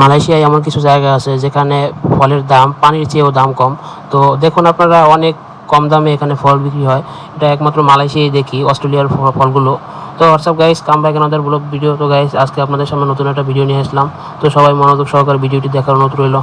মালয়েশিয়ায় এমন কিছু জায়গা আছে যেখানে ফলের দাম পানির চেয়েও দাম কম। তো দেখুন আপনারা, অনেক কম দামে এখানে ফল বিক্রি হয়। এটা একমাত্র মালয়েশিয়ায় দেখি, অস্ট্রেলিয়ার ফলগুলো। তো what's up guys, come back another blog video. তো গাইস, আজকে আপনাদের সামনে নতুন একটা ভিডিও নিয়ে আসলাম। তো সবাই মনোযোগ সহকারে ভিডিওটি দেখার অনুরোধ রইল।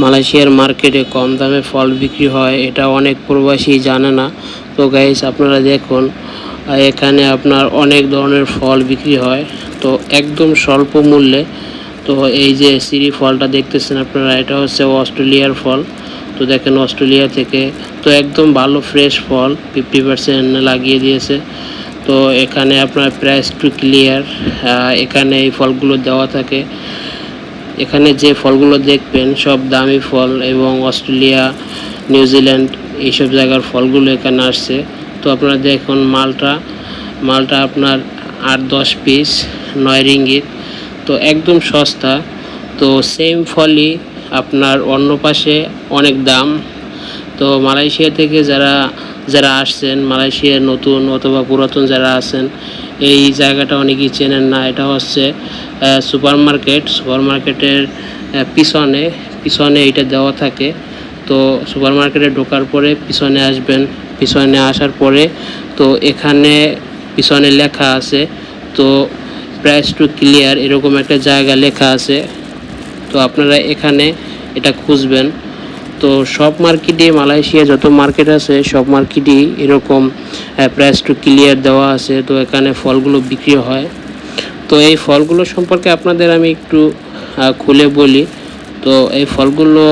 মালয়েশিয়ার মার্কেটে কম দামে ফল বিক্রি হয়, এটা অনেক প্রবাসী জানে না। তো গাইস, আপনারা দেখুন, এখানে আপনার অনেক ধরনের ফল বিক্রি হয়, তো একদম স্বল্প মূল্যে। তো এই যে সিরি ফলটা দেখতেছেন আপনারা, এটা হচ্ছে অস্ট্রেলিয়ার ফল। তো দেখেন, অস্ট্রেলিয়া থেকে, তো একদম ভালো ফ্রেশ ফল, 50% লাগিয়ে দিয়েছে। তো এখানে আপনার প্রাইস টু ক্লিয়ার, এখানে এই ফলগুলো দেওয়া থাকে। এখানে যে ফলগুলো দেখবেন সব দামি ফল, এবং অস্ট্রেলিয়া, নিউজিল্যান্ড এইসব জায়গার ফলগুলো এখানে আসছে। তো আপনারা দেখুন, মালটা আপনার 8-10 পিস 9 রিঙ্গিত, তো একদম সস্তা। তো সেম ফলই আপনার অন্য পাশে অনেক দাম। তো মালয়েশিয়া থেকে যারা আসছেন, মালয়েশিয়ার নতুন অথবা পুরাতন যারা আছেন, এই জায়গাটা অনেকেই চেনেন না। এটা হচ্ছে সুপারমার্কেটের পিছনে এইটা দেওয়া থাকে। তো সুপারমার্কেটে ঢোকার পরে পিছনে আসবেন, পিছনে আসার পরে তো এখানে পিছনে লেখা আছে, তো প্রাইস টু ক্লিয়ার এরকম একটা জায়গা লেখা আছে। তো আপনারা এখানে এটা খুঁজবেন। তো সব মার্কেটে, মালয়েশিয়া যত মার্কেট আছে সব মার্কেটেই এরকম প্রাইস টু ক্লিয়ার দেওয়া আছে। তো এখানে ফলগুলো বিক্রি হয়। তো এই ফলগুলো সম্পর্কে আপনাদের আমি একটু খুলে বলি। তো এই ফলগুলো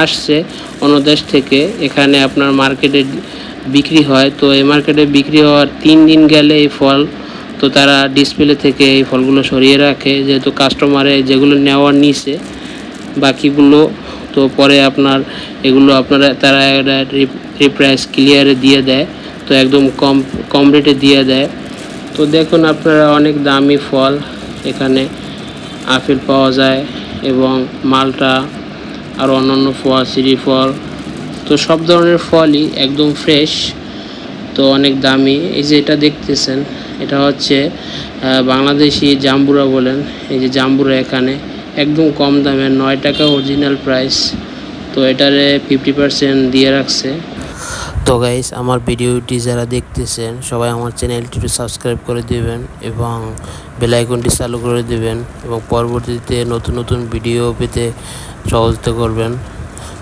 আসছে অন্য দেশ থেকে, এখানে আপনার মার্কেটে বিক্রি হয়। তো এই মার্কেটে বিক্রি হওয়ার 3 দিন গেলে এই ফল, তো তারা ডিসপ্লে থেকে এই ফলগুলো সরিয়ে রাখে, যেহেতু কাস্টমারে যেগুলো নেওয়ার নিছে বাকিগুলো, তো পরে তারা একটা রিপ্রাইস ক্লিয়ারে দিয়ে দেয়। তো একদম কম রেটে দিয়ে দেয়। তো দেখুন আপনারা, অনেক দামি ফল এখানে আপেল পাওয়া যায়, এবং মালটা আর অন্যান্য ফল, সিরি ফল, তো সব ধরনের ফলই একদম ফ্রেশ, তো অনেক দামি। এই যে এটা দেখতেছেন, এটা হচ্ছে বাংলাদেশি জাম্বুরা বলেন। এই যে জাম্বুরা এখানে একদম কম দামে 9 টাকা অরিজিনাল প্রাইস। তো এটারে 50% দিয়ে রাখছে। তো গাইস, আমার ভিডিওটি যারা দেখতেছেন সবাই আমার চ্যানেলটি সাবস্ক্রাইব করে দেবেন এবং বেল আইকনটি চালু করে দেবেন, এবং পরবর্তীতে নতুন নতুন ভিডিও পেতে সহযোগিতা করবেন।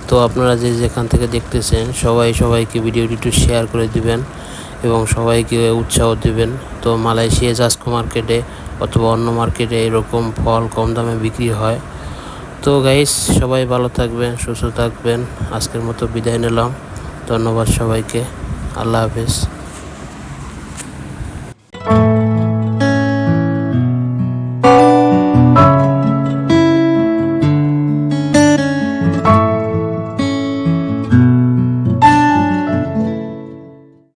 তো আপনারা যেখান থেকে দেখতেছেন সবাইকে ভিডিওটি একটু শেয়ার করে দিবেন এবং সবাইকে উৎসাহ দিবেন। তো মালয়েশিয়া জাস্কো মার্কেটে অথবা অন্য মার্কেটে এরকম ফল কম দামে বিক্রি হয়। তো গাইস, সবাই ভালো থাকবেন, সুস্থ থাকবেন। আজকের মতো বিদায় নিলাম। ধন্যবাদ সবাইকে। আল্লাহ হাফেজ।